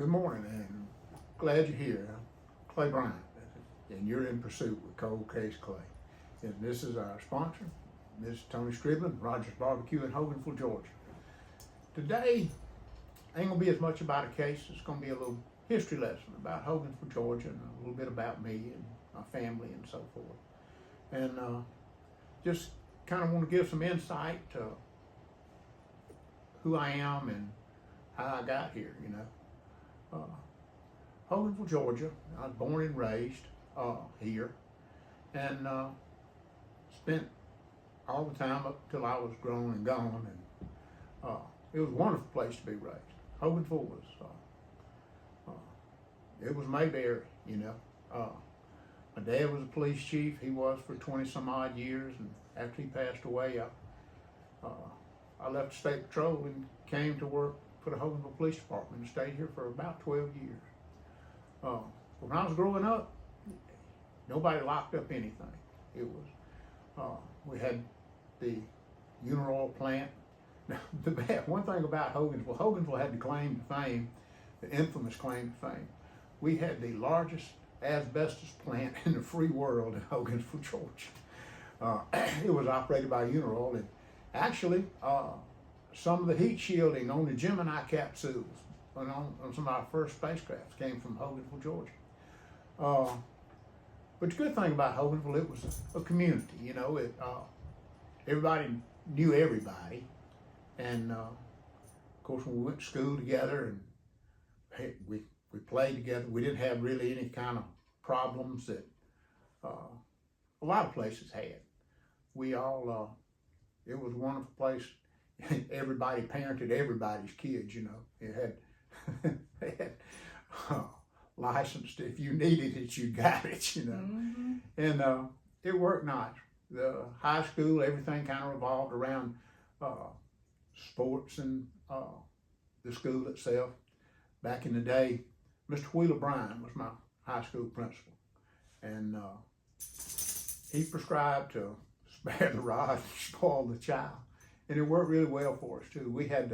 Good morning, and glad you're here. I'm Clay Bryant, and you're in pursuit with Cold Case Clay. And this is our sponsor, Ms. Tony Scriblin, Rogers Barbecue in Hogansville, Georgia. Today, ain't gonna be as much about a case. It's gonna be a little history lesson about Hogansville, Georgia, and a little bit about me and my family and so forth. And just kind of want to give some insight to who I am and how I got here, Hogansville, Georgia. I was born and raised here, and spent all the time up until I was grown and gone. And it was a wonderful place to be raised. Hogansville was, it was Mayberry, My dad was a police chief. He was for 20 some odd years, and after he passed away, I left the state patrol and came to work for the Hogansville Police Department and stayed here for about 12 years. When I was growing up, nobody locked up anything. It was, we had the Unaroyal plant. Now, one thing about Hogansville had the claim to fame, the infamous claim to fame. We had the largest asbestos plant in the free world in Hogansville, Georgia. It was operated by Unaroyal, and actually, some of the heat shielding on the Gemini capsules on some of our first spacecrafts came from Hogansville, Georgia. But the good thing about Hogansville, it was a community. Everybody knew everybody, and of course, when we went to school together and we played together, we didn't have really any kind of problems that a lot of places had. We all, it was a wonderful place. Everybody parented everybody's kids, It had, they had licensed, if you needed it, you got it, Mm-hmm. And it worked nice. The high school, everything kind of revolved around sports and the school itself. Back in the day, Mr. Wheeler Bryant was my high school principal, and he prescribed to spare the rod and spoil the child. And it worked really well for us too. We had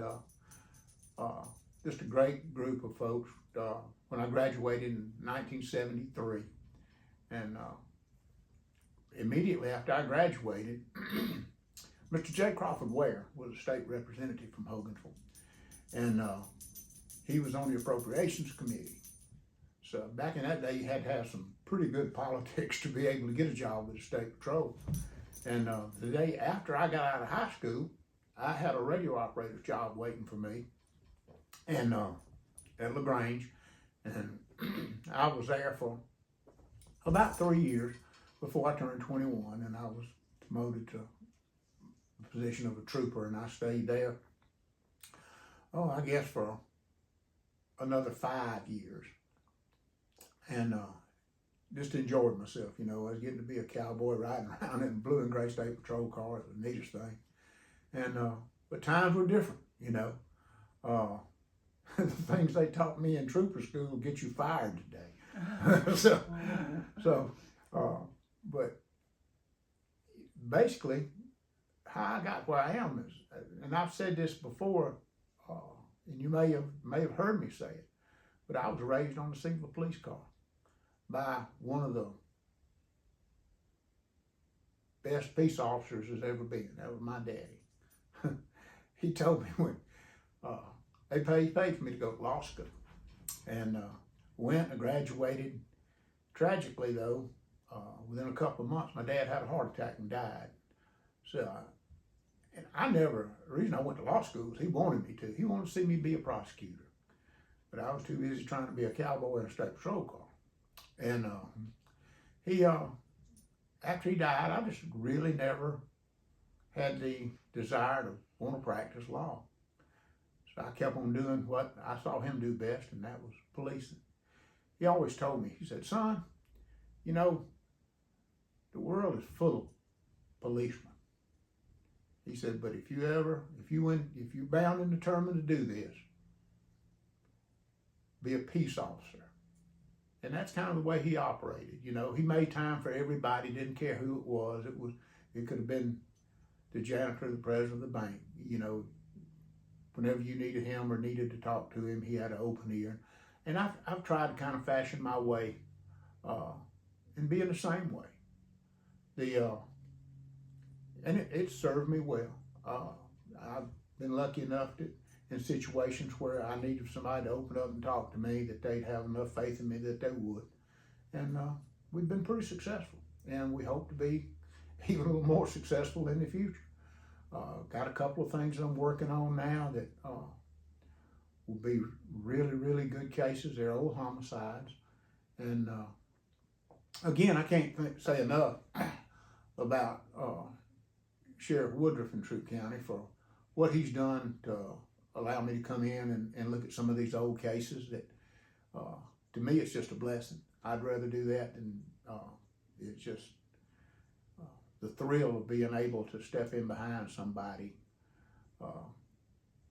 just a great group of folks when I graduated in 1973. And immediately after I graduated, Mr. J. Crawford Ware was a state representative from Hogansville. And he was on the Appropriations Committee. So back in that day, you had to have some pretty good politics to be able to get a job with the state patrol. And the day after I got out of high school, I had a radio operator's job waiting for me, and at LaGrange, and I was there for about 3 years before I turned 21, and I was promoted to the position of a trooper, and I stayed there, I guess for another 5 years, and just enjoyed myself. I was getting to be a cowboy riding around in a blue and gray state patrol car. It was the neatest thing. And but times were different, The things they taught me in trooper school will get you fired today. But basically, how I got where I am is, and I've said this before, and you may have heard me say it, but I was raised on the seat of a police car by one of the best peace officers there's ever been. That was my daddy. He told me when he paid for me to go to law school, and went and graduated. Tragically, though, within a couple of months, my dad had a heart attack and died. So, the reason I went to law school was he wanted me to. He wanted to see me be a prosecutor, but I was too busy trying to be a cowboy in a state patrol car. And he, after he died, I just really never had the desire to want to practice law. So I kept on doing what I saw him do best, and that was policing. He always told me, he said, son, the world is full of policemen. He said, but if you're bound and determined to do this, be a peace officer. And that's kind of the way he operated. He made time for everybody, didn't care who it was. It could have been the janitor, the president of the bank. Whenever you needed him or needed to talk to him, he had an open ear. And I've tried to kind of fashion my way and be in the same way. And it served me well. I've been lucky enough that in situations where I needed somebody to open up and talk to me, that they'd have enough faith in me that they would. And we've been pretty successful, and we hope to be even a little more successful in the future. Got a couple of things I'm working on now that will be really, really good cases. They're old homicides. And again, I can't say enough about Sheriff Woodruff in Troup County for what he's done to allow me to come in and look at some of these old cases that, to me, it's just a blessing. I'd rather do that than it's just the thrill of being able to step in behind somebody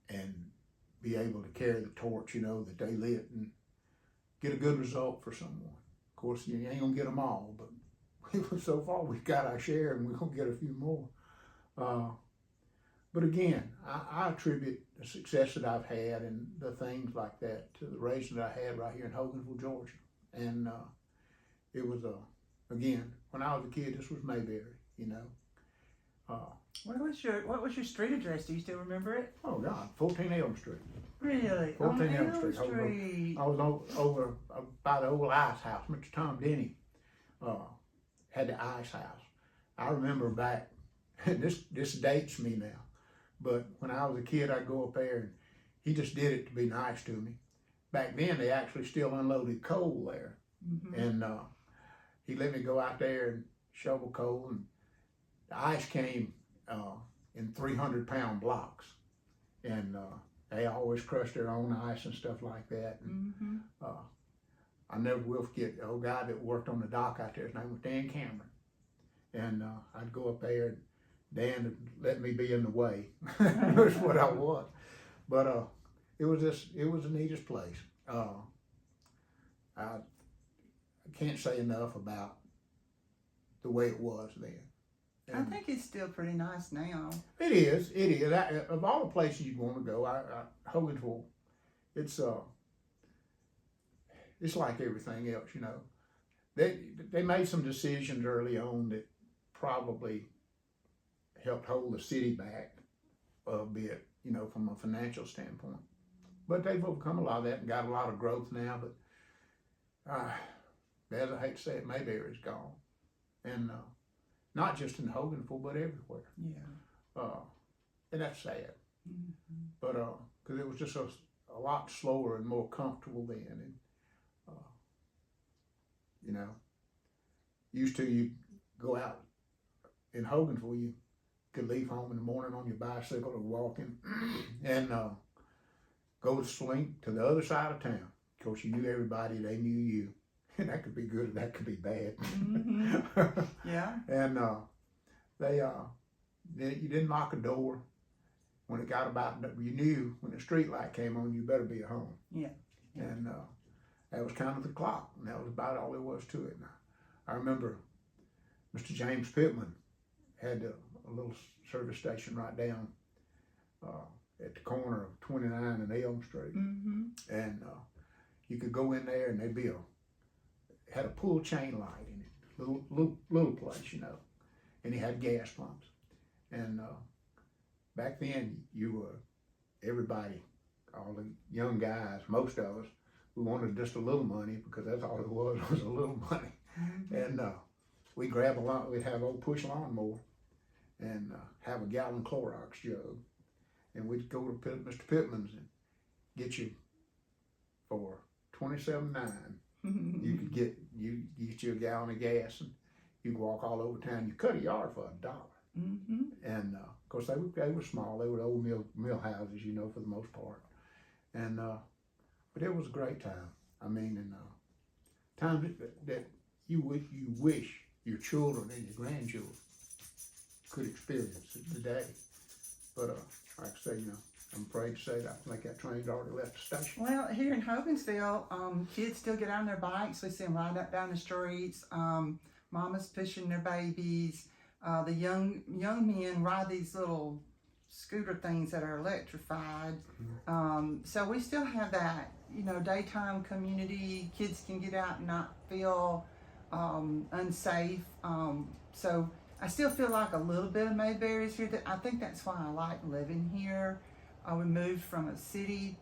and be able to carry the torch, that they lit and get a good result for someone. Of course, you ain't gonna get them all, but so far we've got our share, and we're gonna get a few more. But again, I attribute the success that I've had and the things like that to the raising that I had right here in Hogansville, Georgia. And it was, again, when I was a kid, this was Mayberry, What was your street address? Do you still remember it? Oh God, 14 Elm Street. Really? 14 Elm Elm Street. I was over by the old ice house. Mr. Tom Denny had the ice house. I remember back, this dates me now, but when I was a kid, I'd go up there, and he just did it to be nice to me. Back then, they actually still unloaded coal there. Mm-hmm. And he let me go out there and shovel coal, and the ice came in 300-pound blocks. And they always crushed their own ice and stuff like that. And, mm-hmm. I never will forget the old guy that worked on the dock out there. His name was Dan Cameron. And I'd go up there, and Dan would let me be in the way. That's what I was. But it was the neatest place. I can't say enough about the way it was then. And I think it's still pretty nice now. It is. Of all the places you'd want to go, Hogansville, it's like everything else, They made some decisions early on that probably helped hold the city back a bit, from a financial standpoint. But they've overcome a lot of that and got a lot of growth now. But as I hate to say it, Mayberry's gone. And not just in Hogansville, but everywhere. Yeah. And that's sad. Mm-hmm. But because it was just a lot slower and more comfortable then. And, used to, you go out in Hogansville, you could leave home in the morning on your bicycle or walking and go to Slink to the other side of town. Of course, you knew everybody, they knew you. And that could be good, that could be bad. Mm-hmm. Yeah. And you didn't lock a door. When it got about, you knew when the street light came on, you better be at home. Yeah. And that was kind of the clock, and that was about all there was to it. Now, I remember Mr. James Pittman had a little service station right down at the corner of 29 and Elm Street. Mm-hmm. And you could go in there, and there'd be had a pull chain light in it, little place, and he had gas pumps. And back then, everybody, all the young guys, most of us, we wanted just a little money because that's all it was a little money. Mm-hmm. And we'd grab we'd have an old push lawnmower and have a gallon Clorox jug. And we'd go to Mr. Pittman's and get you for $27.9. You could get you a gallon of gas, and you could walk all over town. You cut a yard for $1. Mm-hmm. And of course they were small. They were old mill houses, for the most part. And but it was a great time. I mean, and times that you wish your children and your grandchildren could experience it today. But like I say, I'm afraid to say that I think that train's already left the station. Well, here in Hogansville, kids still get on their bikes. We see them ride up down the streets. Mamas pushing their babies. The young men ride these little scooter things that are electrified. So we still have that, daytime community. Kids can get out and not feel unsafe. So I still feel like a little bit of Mayberry is here. I think that's why I like living here. We moved from a city,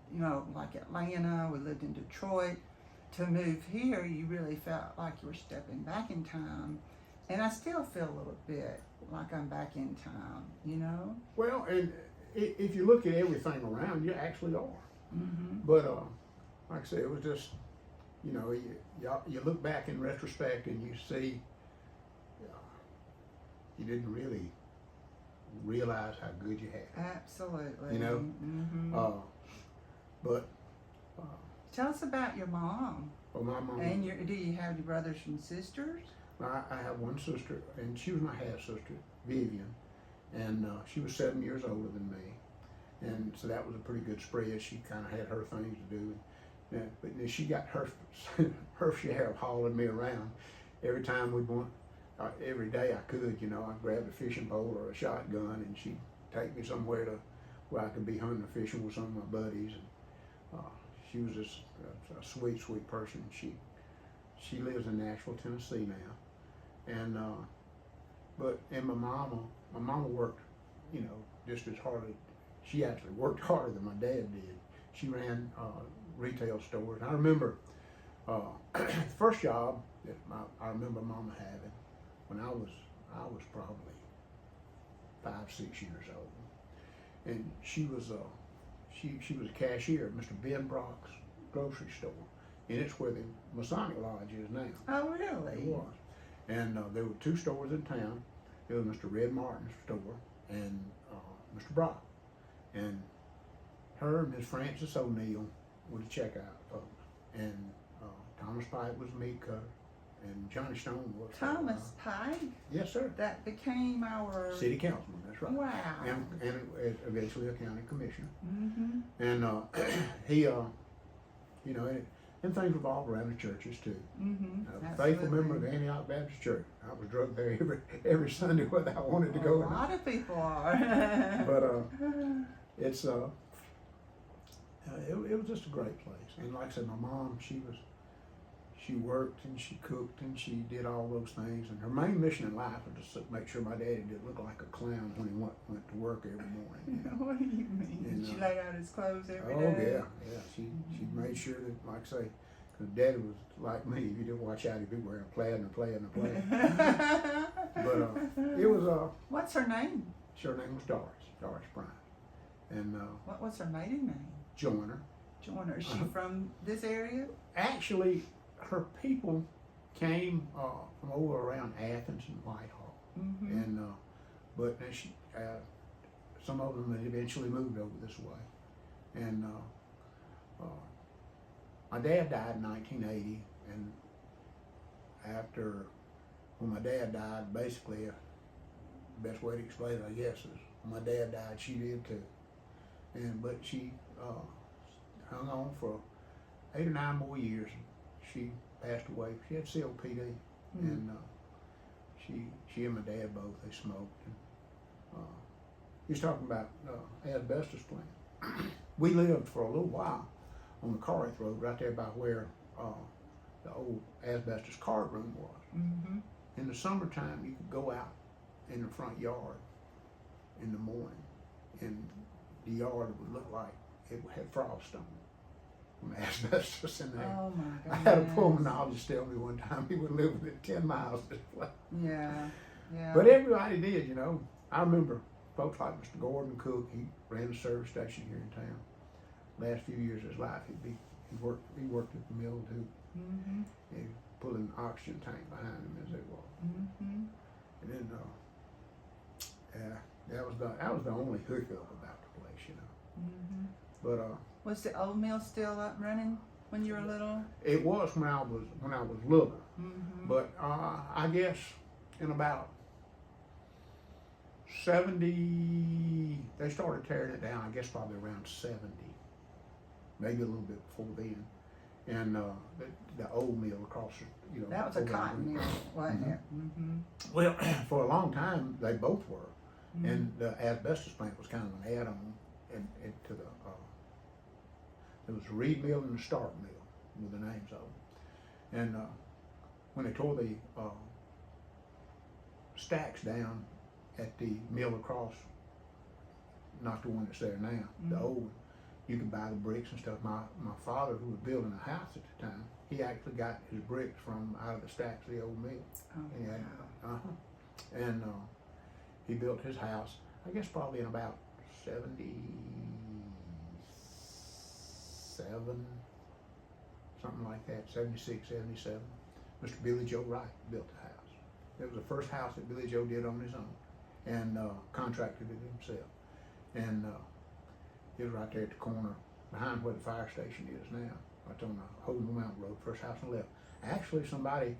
like Atlanta. We lived in Detroit. To move here, you really felt like you were stepping back in time. And I still feel a little bit like I'm back in time, Well, and if you look at everything around, you actually are. But like I said, it was just, you look back in retrospect and you see you didn't really realize how good you had it. Absolutely. But tell us about your mom. well, my mom. And do you have your brothers and sisters? I have one sister, and she was my half sister, Vivian, and she was 7 years older than me, and so that was a pretty good spread. She kind of had her things to do, but she got her her share of hauling me around. Every time we went, every day I could, I'd grab a fishing pole or a shotgun, and she'd take me somewhere where I could be hunting or fishing with some of my buddies. And she was just a sweet, sweet person. She lives in Nashville, Tennessee now, and my mama worked, just as hard as she actually worked harder than my dad did. She ran retail stores. I remember the first job that I remember Mama having when I was probably 5-6 years old, and she was a cashier at Mr. Ben Brock's grocery store, and it's where the Masonic Lodge is now. Oh, really? It was. And there were 2 stores in town. It was Mr. Red Martin's store and Mr. Brock. And her and Miss Frances O'Neill were the checkout folks. And Thomas Pike was the meat cutter. And Johnny Stone was Thomas Pike? Yes, sir. That became our City councilman, that's right. Wow. And eventually a county commissioner. Mm-hmm. And he, and things revolve around the churches too. Mm-hmm. Faithful member of the Antioch Baptist Church. I was drugged there every Sunday whether I wanted to go or not. A lot of people are. But it's it was just a great place. And like I said, my mom, she worked and she cooked and she did all those things. And her main mission in life was to make sure my daddy didn't look like a clown when he went to work every morning. What do you mean? And, she laid out his clothes every oh, day? yeah. She made sure that, like I say, because Daddy was like me. If you didn't watch out, he'd be wearing a plaid and a plaid and a plaid. But it was What's her name? her name was Doris Bryant, and What was her maiden name? Joyner. Joyner. Is she from this area? Actually, her people came from over around Athens and Whitehall, and but she, some of them had eventually moved over this way, and my dad died in 1980, and when my dad died, basically, the best way to explain it, I guess, is when my dad died, she did too, but she hung on for 8 or 9 more years. She passed away. She had COPD, and she and my dad both, they smoked. And he's talking about asbestos plant. We lived for a little while on the Carth Road, right there by where the old asbestos card room was. In the summertime, you could go out in the front yard in the morning, and the yard would look like it had frost on it from asbestos in there. Oh my I goodness. had a pulmonologist tell me one time he would live within 10 miles of this place. Yeah. But everybody did, I remember folks like Mr. Gordon Cook. He ran a service station here in town. Last few years of his life, he worked at the mill too. And pulling an oxygen tank behind him as they walked. And then, that was the only hookup about the place, But was the old mill still up and running when you were little? it was when I was little. But I guess in about 70, they started tearing it down. I guess probably around 70, maybe a little bit before then. And the old mill across, That was a cotton mill, wasn't it? Well, for a long time they both were, And the asbestos plant was kind of an add-on and to the, there was a Reed Mill and the Stark Mill with the names of them. And when they tore the stacks down at the mill across, not the one that's there now, the old one, you could buy the bricks and stuff. My father, who was building a house at the time, he actually got his bricks from out of the stacks of the old mill. Oh, And he built his house, I guess probably in about 77, something like that, 76, 77. Mr. Billy Joe Wright built the house. It was the first house that Billy Joe did on his own, and contracted it himself. And it was right there at the corner, behind where the fire station is now, right on the Hogansville Mountain Road, first house on the left. Actually, somebody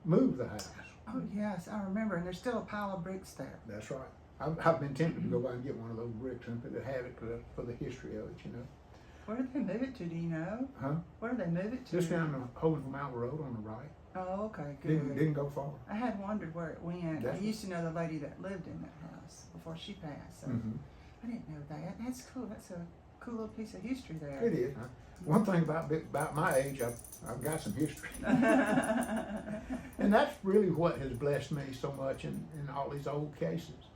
moved the house. Oh yes, I remember, and there's still a pile of bricks there. That's right. I've been tempted to go by and get one of those bricks and have it for the history of it, you know. Where did they move it to, do you know? Huh? Where did they move it to? Just down the Hogansville Mountain Road on the right. Oh, okay, good. Didn't go far. I had wondered where it went. That's I used to know the lady that lived in that house before she passed, so I didn't know that. That's cool. That's a cool little piece of history there. It is. One thing about my age, I've got some history. And that's really what has blessed me so much in all these old cases.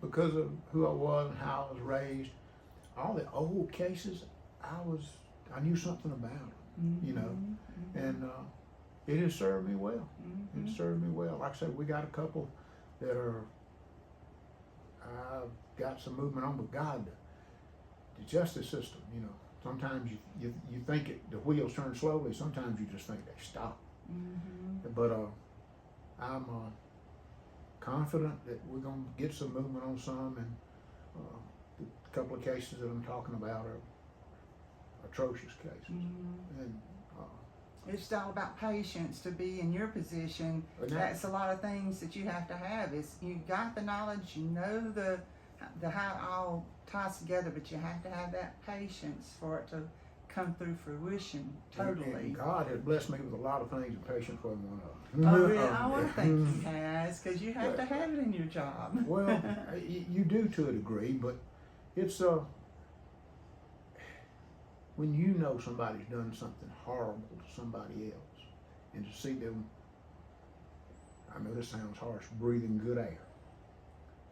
Because of who I was and how I was raised, all the old cases, I knew something about them, you know, and it has served me well. It served me well. Like I said, we got a couple that I've got some movement on with God. The justice system, you know, sometimes you think the wheels turn slowly, sometimes you just think they stop. But I'm confident that we're going to get some movement on some, and the couple of cases that I'm talking about are atrocious cases. And it's all about patience to be in your position. That's a lot of things that you have to have. Is you got the knowledge, you know the how it all ties together, but you have to have that patience for it to come through fruition totally. And God has blessed me with a lot of things, and patience wasn't one of them. Oh, yeah, I want to think He has, because you have to have it in your job. Well, you do to a degree, but it's when you know somebody's done something horrible to somebody else, and to see them, I know this sounds harsh, breathing good air.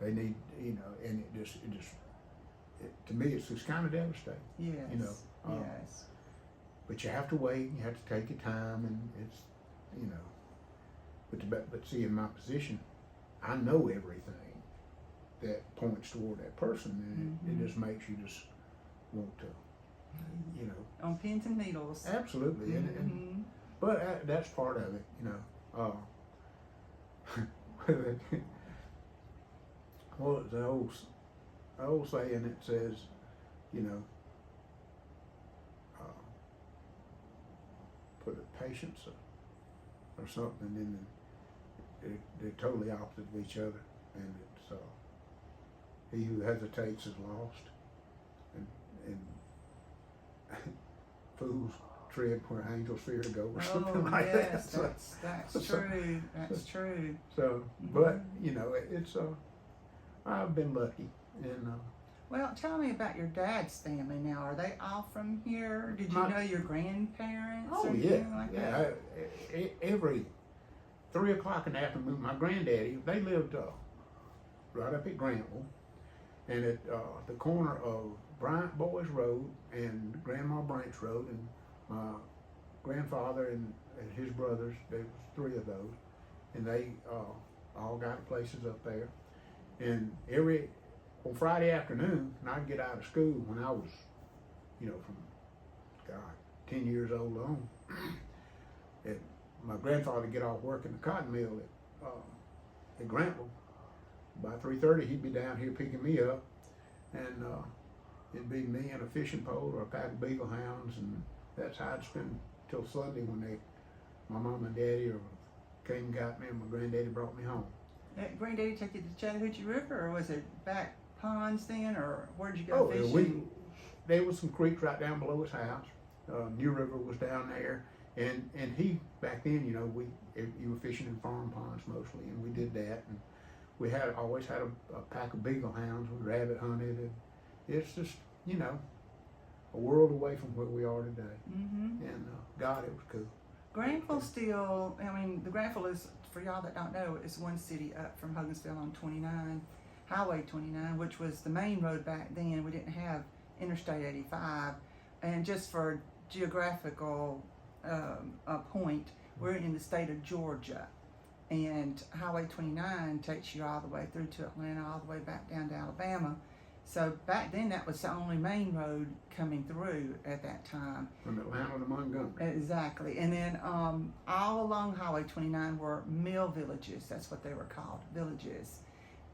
They need, you know, and to me, it's just kind of devastating. Yes. You know. Yes. But you have to wait. You have to take your time, and it's, you know. But see, in my position, I know everything that points toward that person, and it just makes you just want to, you know. On pins and needles. Absolutely, and but that's part of it, you know. Well, it's an old saying that says, you know, put a patience or something, and then they're totally opposite of each other, and it's he who hesitates is lost, and fools tread where angels fear to go, or something like that. That's true. That's true. So, but you know, it's I've been lucky, and well, tell me about your dad's family now. Are they all from here? Did you know your grandparents? Oh, or yeah, anything like that? Every 3 o'clock in the afternoon, my granddaddy, they lived right up at Grantville, and at the corner of Bryant Boys Road and Grandma Branch Road, and my grandfather and his brothers, there was 3 of those, and they all got places up there. And on Friday afternoon, and I'd get out of school when I was, you know, from 10 years old on, and my grandfather would get off work in the cotton mill at Grantville. By 3:30, he'd be down here picking me up, and it'd be me and a fishing pole or a pack of beagle hounds, and that's how I'd spend till Sunday when my mom and daddy came and got me, and my granddaddy brought me home. Did Granddaddy take you to Chattahoochee River, or was it back ponds then, or where'd you go fishing? There was some creeks right down below his house. New River was down there, and he back then, you know, you were fishing in farm ponds mostly, and we did that, and we always had a pack of beagle hounds. We rabbit hunted, and it's just, you know, a world away from where we are today. And God, it was cool. Granville still, I mean, the Granville is, for y'all that don't know, is one city up from Hogansville on 29, Highway 29, which was the main road back then. We didn't have Interstate 85. And just for geographical point, we're in the state of Georgia. And Highway 29 takes you all the way through to Atlanta, all the way back down to Alabama. So back then, that was the only main road coming through at that time. From Atlanta to Montgomery. Exactly. And then all along Highway 29 were mill villages. That's what they were called, villages.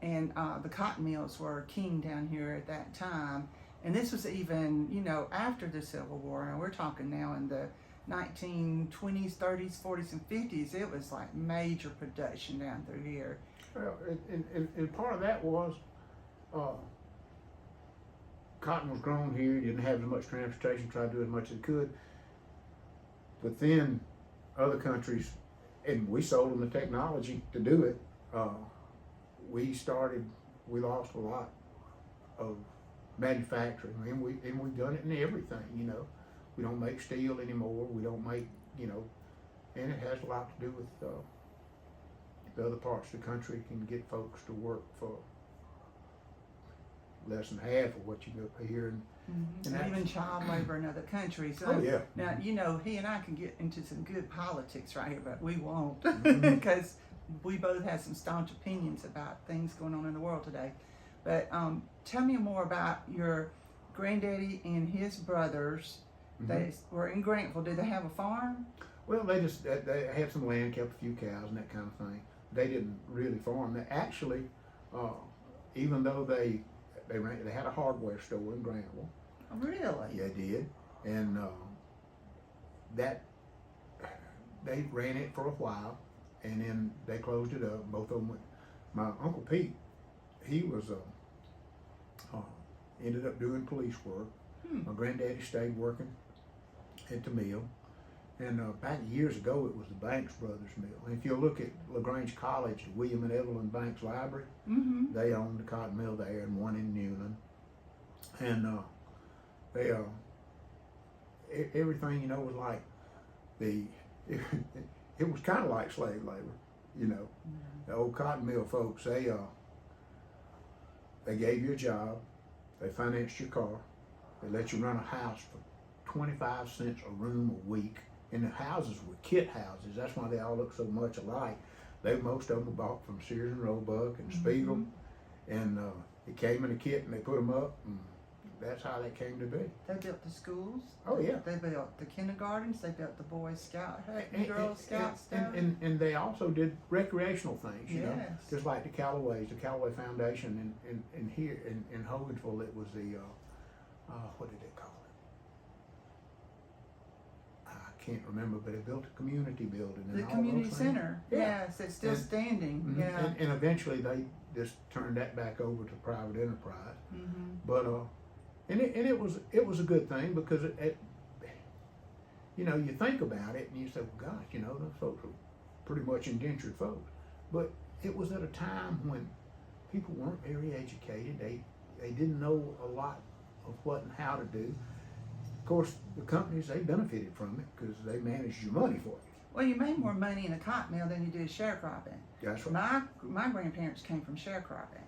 And the cotton mills were king down here at that time. And this was even, you know, after the Civil War. And we're talking now in the 1920s, 30s, 40s, and 50s. It was like major production down through here. Well, and part of that was cotton was grown here. You didn't have as much transportation, tried to do as much as it could. But then other countries, and we sold them the technology to do it. We lost a lot of manufacturing, and we've done it in everything, you know. We don't make steel anymore. We don't make, you know, and it has a lot to do with the other parts of the country can get folks to work for less than half of what you go here, and even child labor in other countries. So oh yeah. Now, you know, he and I can get into some good politics right here, but we won't, because we both have some staunch opinions about things going on in the world today. But tell me more about your granddaddy and his brothers. They were in Grantville. Did they have a farm? Well, they had some land, kept a few cows and that kind of thing. They didn't really farm. They actually, even though they had a hardware store in Grantville. Oh, really? Yeah, they did, and that they ran it for a while, and then they closed it up. Both of them went. My Uncle Pete, he was ended up doing police work. My granddaddy stayed working at the mill, and back years ago it was the Banks Brothers Mill. And if you look at LaGrange College, the William and Evelyn Banks Library, they owned the cotton mill there and one in Newland, and they everything, you know, was like it was kind of like slave labor, you know. The old cotton mill folks, they gave you a job, they financed your car, they let you run a house for 25 cents a room a week, and the houses were kit houses. That's why they all look so much alike. Most of them were bought from Sears and Roebuck and Spiegel, and it came in a kit, and they put them up, and that's how that came to be. They built the schools. Oh yeah. They built the kindergartens. They built the Boy Scout hut and Girl Scout stuff. And they also did recreational things, you know, Yes. just like the Callaways, the Callaway Foundation, in here in Hogansville, it was the what did they call it? I can't remember, but they built a community building. And The all community those things. center. Yeah. Yes, it's still standing. Yeah. And eventually they just turned that back over to private enterprise. But it was a good thing, because it you know, you think about it and you say, well, gosh, you know, those folks are pretty much indentured folks. But it was at a time when people weren't very educated. They didn't know a lot of what and how to do. Of course, the companies, they benefited from it because they managed your money for you. Well, you made more money in a cotton mill than you did sharecropping. That's right. My grandparents came from sharecropping,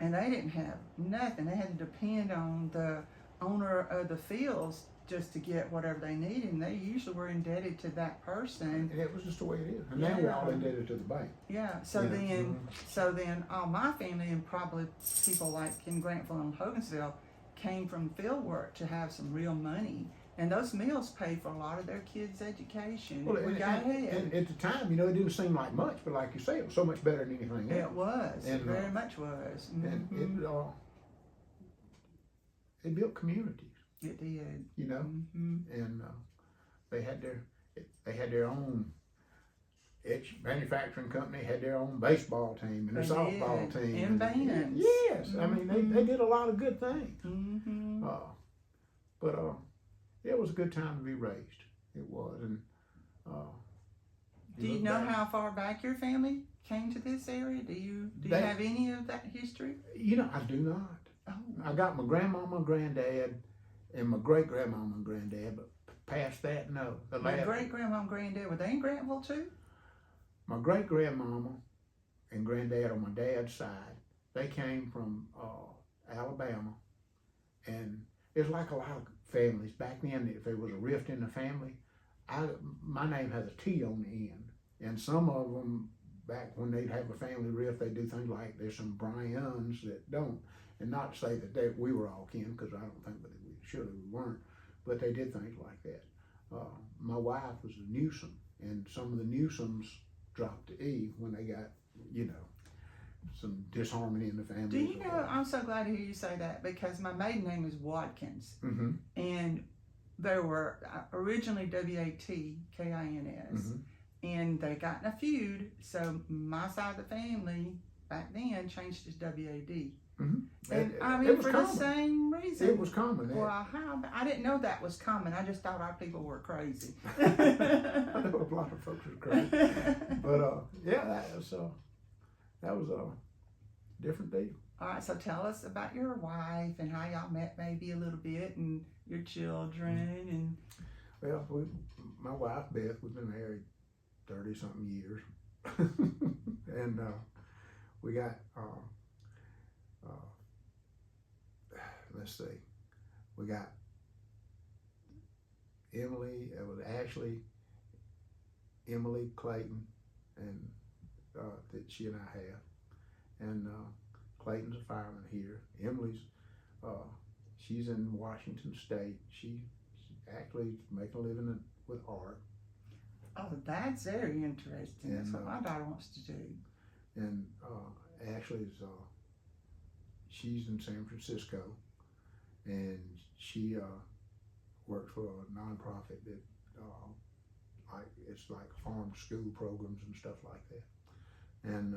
and they didn't have nothing. They had to depend on the owner of the fields just to get whatever they needed, and they usually were indebted to that person. And it was just the way it is. And now we're all indebted to the bank. Yeah. So You know? then all my family, and probably people like in Grantville and Hogansville, came from field work to have some real money. And those mills paid for a lot of their kids' education. Well, we got ahead. and at the time, you know, it didn't seem like much, but like you say, it was so much better than anything else. It was. And, It very much was. And it built communities. It did. You know, and they had their own. Each manufacturing company had their own baseball team and a softball team and bands. Yes, I mean they did a lot of good things. But it was a good time to be raised. It was, and Do you look know back- how far back your family came to this area? Do you They- have any of that history? You know, I do not. Oh, I got my grandmama and granddad and my great grandmama and granddad, but past that, no. The my last, great grandma and granddad, were they in Grantville too? my great grandmama and granddad on my dad's side, they came from Alabama, and it's like a lot of families back then. If there was a rift in the family, my name has a T on the end, and some of them back when they'd have a family rift, they do things like there's some Bryans that don't, and not to say that we were all kin, because I don't think that surely we weren't, but they did things like that. My wife was a Newsom, and some of the Newsoms dropped to E when they got, you know, some disharmony in the family. Do you know, I'm so glad to hear you say that, because my maiden name is Watkins, Mm-hmm. and there were originally Watkins, Mm-hmm. and they got in a feud, so my side of the family back then changed to WAD. Mm-hmm. And I it mean, was for common. the same reason. It was common. Well, I didn't know that was common. I just thought our people were crazy. I know a lot of folks are crazy, but yeah, that was a different deal. All right, so tell us about your wife and how y'all met, maybe a little bit, and your children, and Well, my wife Beth, we've been married 30-something years, and we got let's see, we got Emily. It was Ashley, Emily Clayton, and that she and I have, and Clayton's a fireman here. Emily's she's in Washington State. She's actually making a living with art. oh, that's very interesting. That's And, what my daughter wants to do. And Ashley's she's in San Francisco, and she works for a nonprofit that like it's like farm to school programs and stuff like that. And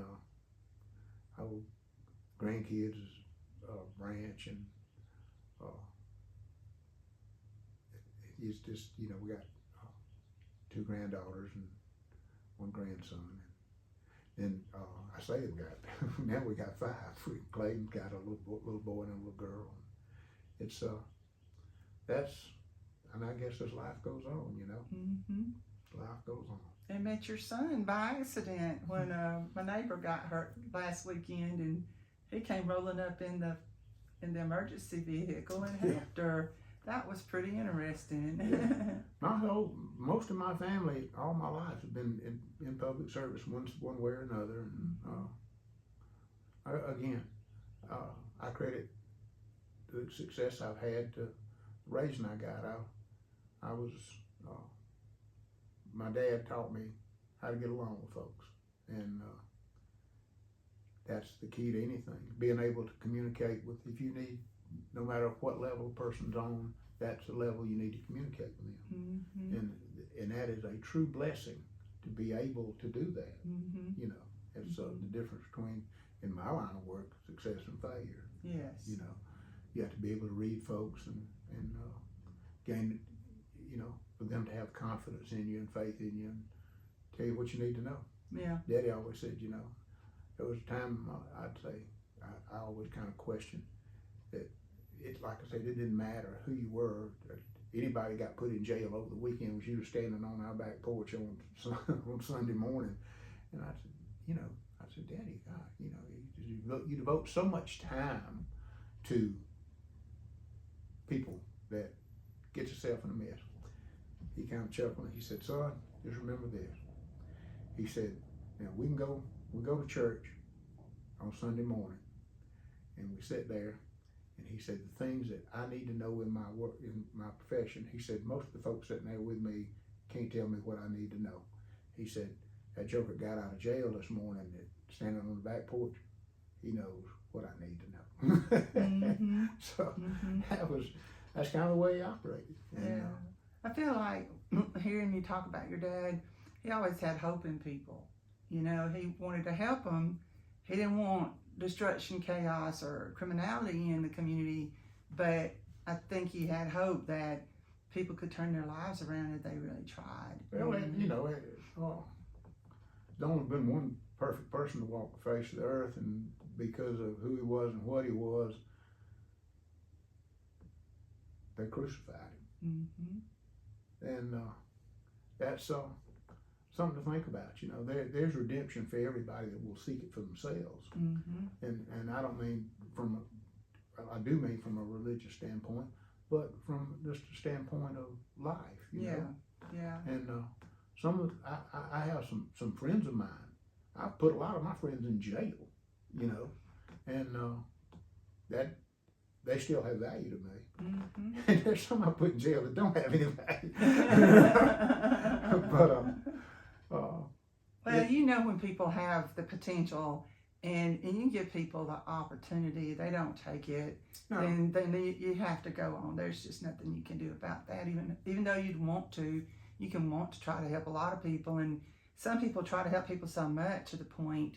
our grandkids is Bryant, and it's just, you know, we got 2 granddaughters and 1 grandson. And I say we got now we got 5. Clayton's got a little boy and a little girl. It's that's, and I guess as life goes on, you know, life goes on. I met your son by accident when my neighbor got hurt last weekend, and he came rolling up in the emergency vehicle and helped her. That was pretty interesting. Most of my family, all my life, have been in public service one way or another. And again, I credit the success I've had to the raising I got. I was my dad taught me how to get along with folks, and that's the key to anything. Being able to communicate with, if you need, no matter what level a person's on, that's the level you need to communicate with them. And that is a true blessing to be able to do that. You know, it's the difference between, in my line of work, success and failure. Yes. You know, you have to be able to read folks and gain, you know, for them to have confidence in you and faith in you and tell you what you need to know. Yeah. Daddy always said, you know, there was a time I'd say, I always kind of questioned that it, like I said, it didn't matter who you were. Anybody got put in jail over the weekend was you standing on our back porch on Sunday morning. And I said, Daddy, God, you know, you devote so much time to people that get yourself in a mess. He kind of chuckled. He said, son, just remember this. He said, now we go to church on Sunday morning, and we sit there, and he said, the things that I need to know in my work, in my profession, he said, most of the folks sitting there with me can't tell me what I need to know. He said, that joker got out of jail this morning, that standing on the back porch, he knows what I need to know. So that's kind of the way he operated. Yeah. I feel like hearing you talk about your dad, he always had hope in people. You know, he wanted to help them. He didn't want destruction, chaos, or criminality in the community, but I think he had hope that people could turn their lives around if they really tried. Well, you know, there's only been one perfect person to walk the face of the earth, and because of who he was and what he was, they crucified him. And that's something to think about. You know, there's redemption for everybody that will seek it for themselves. And I don't mean I do mean from a religious standpoint, but from just a standpoint of life. You know? Yeah. And I have some friends of mine. I've put a lot of my friends in jail, you know, and that they still have value to me. And there's some I put in jail that don't have any value. But well, you know, when people have the potential and you give people the opportunity, they don't take it, no. then you have to go on. There's just nothing you can do about that. Even though you'd want to, you can want to try to help a lot of people, and some people try to help people so much to the point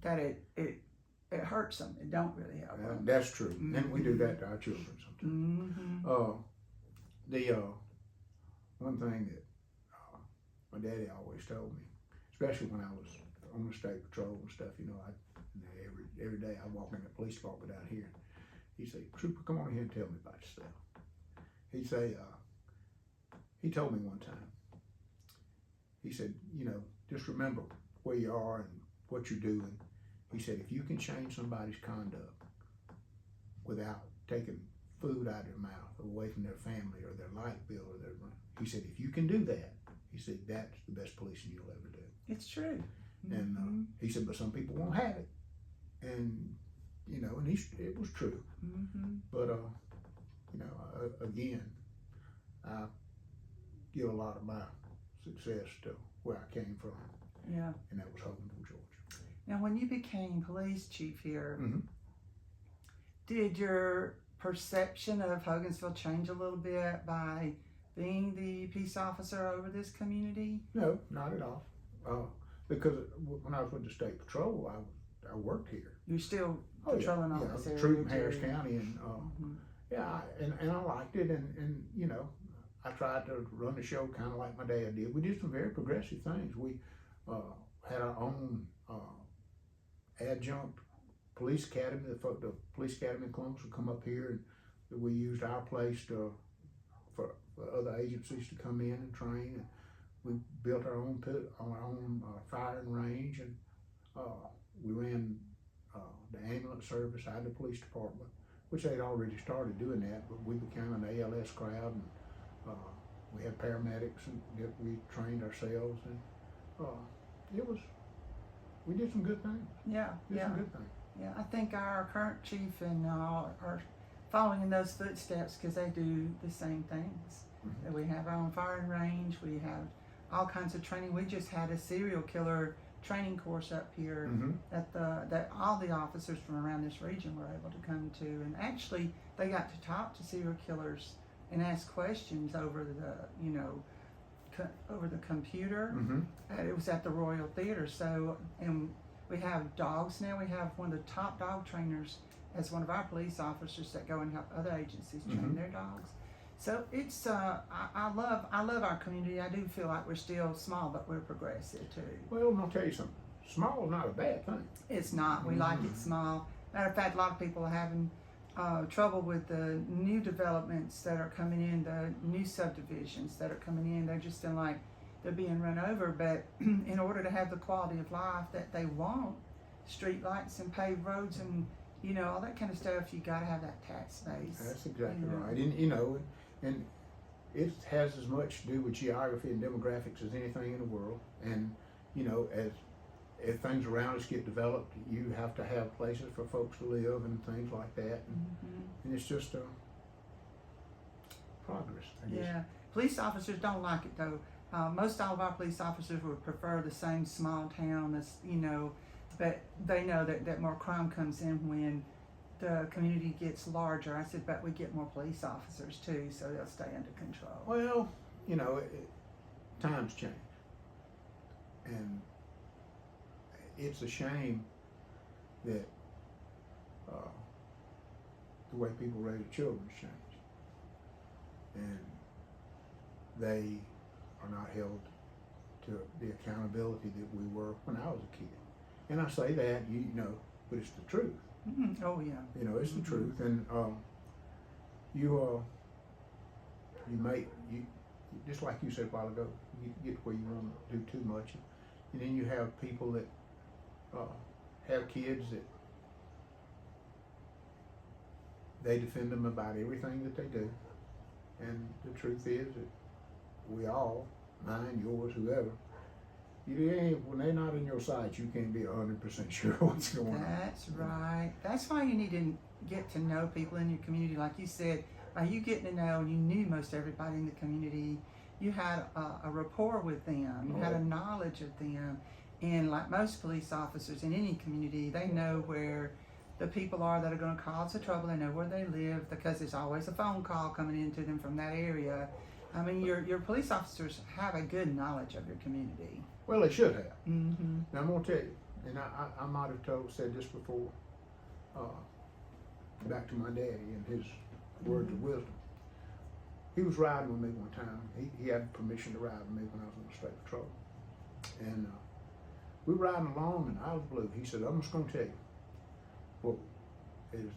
that it hurts them. It don't really help them. That's true, and we do that to our children sometimes. The one thing that my daddy always told me, especially when I was on the state patrol and stuff, you know, every day I walk in the police department out here. He say, "Trooper, come on here and tell me about yourself." He say, he told me one time. He said, "You know, just remember where you are and what you're doing." He said, "If you can change somebody's conduct without taking food out of their mouth, or away from their family or their light bill or their," he said, "if you can do that," he said, "that's the best policing you'll ever do." It's true. And he said, "But some people won't have it," and you know, and it was true. But you know, again, I give a lot of my success to where I came from. Yeah. And that was Hogansville, Georgia. Now, when you became police chief here, did your perception of Hogansville change a little bit by being the peace officer over this community? No, not at all. Because when I was with the state patrol, I worked here. You're still patrolling all this area? Troop in Harris County, and and I liked it, and you know, I tried to run the show kind of like my dad did. We did some very progressive things. We had our own adjunct police academy. The police academy in Columbus would come up here, and we used our place for other agencies to come in and train. And we built our own firing range, and we ran the ambulance service out of the police department, which they'd already started doing that, but we became an ALS crowd, and we had paramedics and we trained ourselves, and we did some good things. Some good things. Yeah, I think our current chief and are following in those footsteps because they do the same things. We have our own firing range. We have all kinds of training. We just had a serial killer training course up here that all the officers from around this region were able to come to, and actually they got to talk to serial killers and ask questions over the computer. It was at the Royal Theater. So, and we have dogs now. We have one of the top dog trainers as one of our police officers that go and help other agencies train their dogs. So it's I love our community. I do feel like we're still small, but we're progressive too. Well, I'll tell you something. Small is not a bad thing. It's not. We like it small. Matter of fact, a lot of people are having trouble with the new developments that are coming in, the new subdivisions that are coming in. They're just feeling like they're being run over. But in order to have the quality of life that they want, street lights and paved roads and all that kind of stuff, you got to have that tax base. That's exactly right. And it has as much to do with geography and demographics as anything in the world. And as things around us get developed, you have to have places for folks to live and things like that. And it's just progress, I guess. Yeah, police officers don't like it though. Most all of our police officers would prefer the same small town as but they know that more crime comes in when the community gets larger. I said, but we get more police officers too, so they'll stay under control. Well, times change, and it's a shame that the way people raise children has changed, and they are not held to the accountability that we were when I was a kid. And I say that, you know, but it's the truth. Mm-hmm. Oh yeah. You know, it's the truth. And you just like you said a while ago, you get where you want to do too much, and then you have people that have kids that they defend them about everything that they do. And the truth is that we all, mine, yours, whoever, when they're not in your sight, you can't be 100% sure what's going on. That's right. That's why you need to get to know people in your community. Like you said, by you getting to know, and you knew most everybody in the community, you had a rapport with them. You had a knowledge of them. And like most police officers in any community, they know where the people are that are going to cause the trouble. They know where they live because there's always a phone call coming into them from that area. I mean, your police officers have a good knowledge of your community. Well, they should have. Mm-hmm. Now, I'm going to tell you, and I might have said this before, back to my daddy and his words of wisdom. He was riding with me one time. He had permission to ride with me when I was on the state patrol. And we were riding along, and out of the blue, he said, I'm just going to tell you what is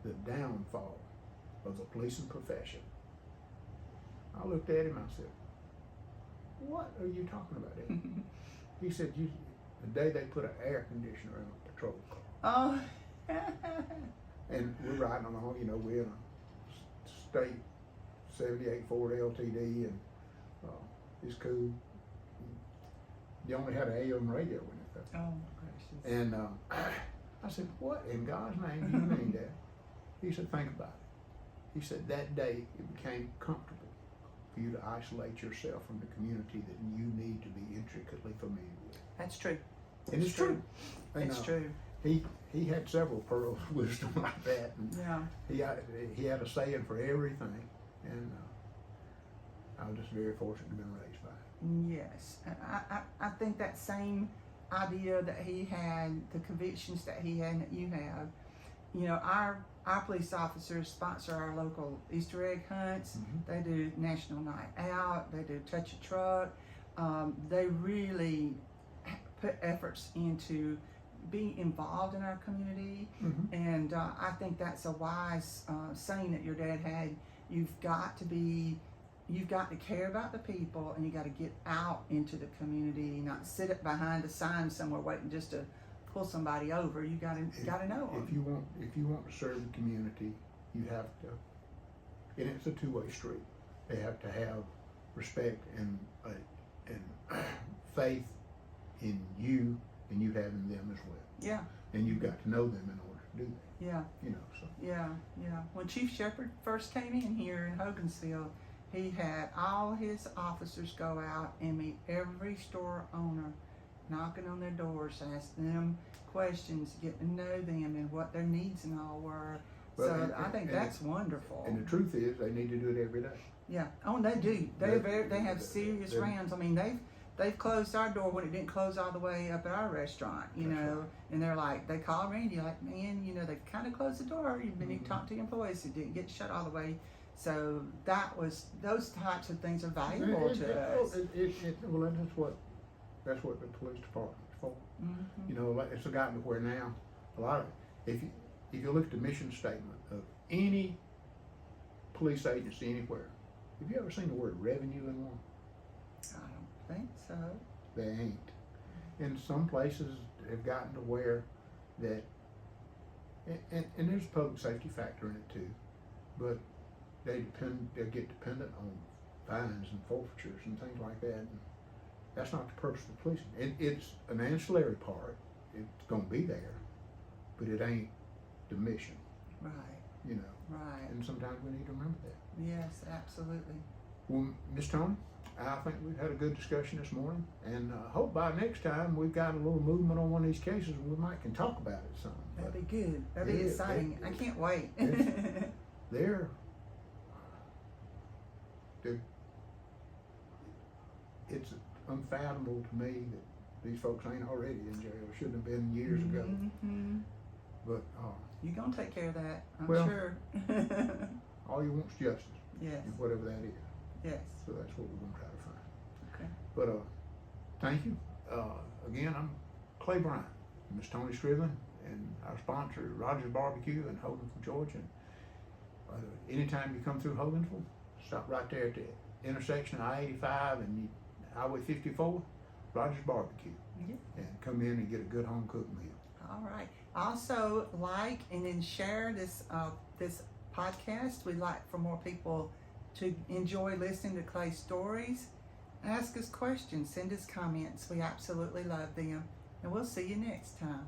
the downfall of the policing profession. I looked at him, I said, what are you talking about, Eddie? He said, the day they put an air conditioner in a patrol car. Oh. And we're riding along, you know, we're in a state 78 Ford LTD, and it's cool. You only had an AM radio in it though. Oh my gracious. And I said, what in God's name do you mean, Dad? He said, think about it. He said, that day it became comfortable for you to isolate yourself from the community that you need to be intricately familiar with. That's true. And it's true. And, It's true. He had several pearls of wisdom like that. And Yeah. he had a saying for everything. And I was just very fortunate to have been raised by it. Yes, and I think that same idea that he had, the convictions that he had and that you have, you know, our police officers sponsor our local Easter egg hunts. Mm-hmm. They do National Night Out. They do Touch a Truck. They really put efforts into being involved in our community. Mm-hmm. And I think that's a wise saying that your dad had. You've got to care about the people, and you got to get out into the community, not sit it behind a sign somewhere waiting just to pull somebody over. You got to know them. If you want to serve the community, you have to, and it's a two-way street. They have to have respect and faith in you, and you having them as well. Yeah. And you've got to know them in order to do that. Yeah. You know, so. Yeah. When Chief Shepherd first came in here in Hogansville, he had all his officers go out and meet every store owner, knocking on their doors, asking them questions, getting to know them and what their needs and all were. Well, So I think that's wonderful. And the truth is, they need to do it every day. Yeah. Oh, and they do. They have serious rounds. I mean, they've closed our door when it didn't close all the way up at our restaurant, you That's know. right. And they're like, they call Randy, like, man, you know, they kind of closed the door. You need to talk to the employees. It didn't get shut all the way. So those types of things are valuable to us. Well, that's what the police department's for. Mm-hmm. You know, it's gotten to where now a lot of, if you look at the mission statement of any police agency anywhere, have you ever seen the word revenue in one? I don't think so. They ain't. And some places have gotten to where that, and there's a public safety factor in it too, but they get dependent on fines and forfeitures and things like that. And that's not the purpose of policing. It's an ancillary part. It's gonna be there, but it ain't the mission. Right. You know. Right. And sometimes we need to remember that. Yes, absolutely. Well, Miss Tony, I think we've had a good discussion this morning, and I hope by next time we've got a little movement on one of these cases, and we might can talk about it some. That'd be good. That'd be exciting. I can't wait. It's unfathomable to me that these folks ain't already in jail. Shouldn't have been years ago. Mm-hmm. But You're gonna take care of that, I'm Well, sure. all you want is justice, Yes. and whatever that is. Yes. So that's what we're gonna try to find. Okay. But Thank you. Again, I'm Clay Bryant, Miss Tony Scriven, and our sponsor, Rogers Barbecue in Hogansville, Georgia. Anytime you come through Hogansville, stop right there at the intersection of I-85 and Highway 54, Rogers Barbecue, and come in and get a good home cooked meal. All right. Also, like and then share this this podcast. We'd like for more people to enjoy listening to Clay's stories. Ask us questions, send us comments. We absolutely love them. And we'll see you next time.